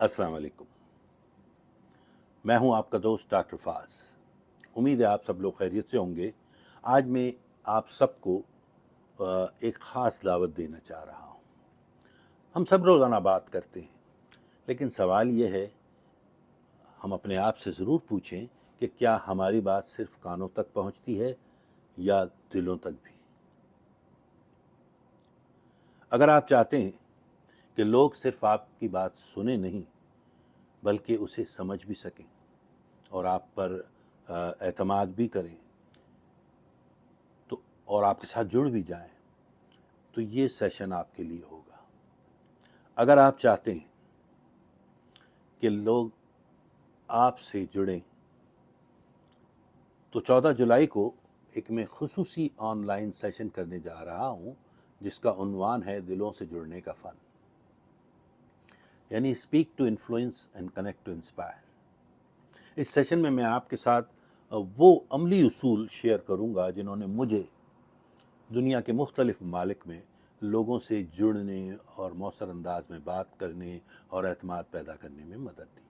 अस्सलाम वालेकुम। मैं हूं आपका दोस्त डॉक्टर फाज। उम्मीद है आप सब लोग खैरियत से होंगे। आज मैं आप सबको एक ख़ास दावत देना चाह रहा हूं। हम सब रोज़ाना बात करते हैं, लेकिन सवाल ये है, हम अपने आप से ज़रूर पूछें कि क्या हमारी बात सिर्फ कानों तक पहुंचती है या दिलों तक भी। अगर आप चाहते हैं कि लोग सिर्फ आपकी बात सुने नहीं बल्कि उसे समझ भी सकें और आप पर एतमाद भी करें तो और आपके साथ जुड़ भी जाएं, तो ये सेशन आपके लिए होगा। अगर आप चाहते हैं कि लोग आपसे जुड़ें तो 14 जुलाई को एक मैं खुसूसी ऑनलाइन सेशन करने जा रहा हूं, जिसका उन्वान है दिलों से जुड़ने का फ़न, यानी speak to influence and connect to inspire. इस सेशन में मैं आपके साथ वो अमली उसूल शेयर करूंगा जिन्होंने मुझे दुनिया के मुख्तलिफ ममालिक में लोगों से जुड़ने और मौसर अंदाज में बात करने और एतमाद पैदा करने में मदद दी।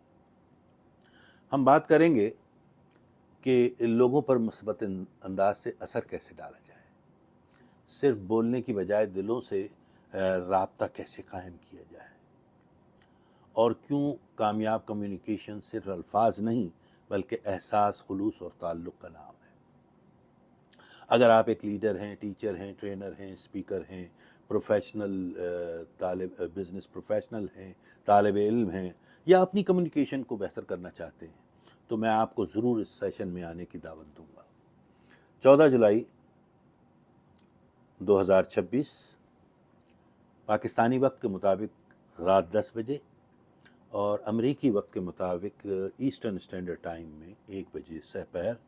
हम बात करेंगे कि लोगों पर मुस्बत अंदाज से असर कैसे डाला जाए, सिर्फ बोलने की बजाय दिलों से राब्ता कैसे कायम किया जाए, और क्यों कामयाब कम्युनिकेशन सिर्फ अल्फाज नहीं बल्कि एहसास, खुलूस और ताल्लुक़ का नाम है। अगर आप एक लीडर हैं, टीचर हैं, ट्रेनर हैं, स्पीकर हैं, प्रोफेशनल बिजनेस प्रोफेशनल हैं, तालिब इल्म हैं, या अपनी कम्युनिकेशन को बेहतर करना चाहते हैं, तो मैं आपको ज़रूर इस सेशन में आने की दावत दूंगा। 14 जुलाई 2026 पाकिस्तानी वक्त के मुताबिक रात 10 बजे और अमरीकी वक्त के मुताबिक ईस्टर्न स्टैंडर्ड टाइम में 1 बजे सहपहर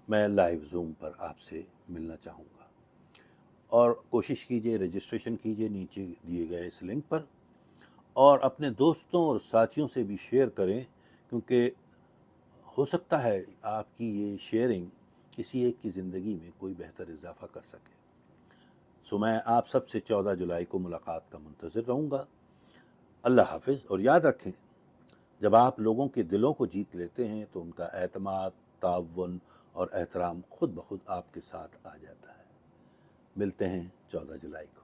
मैं लाइव जूम पर आपसे मिलना चाहूँगा। और कोशिश कीजिए, रजिस्ट्रेशन कीजिए नीचे दिए गए इस लिंक पर, और अपने दोस्तों और साथियों से भी शेयर करें, क्योंकि हो सकता है आपकी ये शेयरिंग किसी एक की ज़िंदगी में कोई बेहतर इजाफा कर सके। सो मैं आप सब से 14 जुलाई को मुलाकात का मुंतज़िर रहूँगा। अल्लाह हाफिज़। और याद रखें, जब आप लोगों के दिलों को जीत लेते हैं तो उनका एतमाद, ताउन और एहतराम खुद ब खुद आपके साथ आ जाता है। मिलते हैं 14 जुलाई को।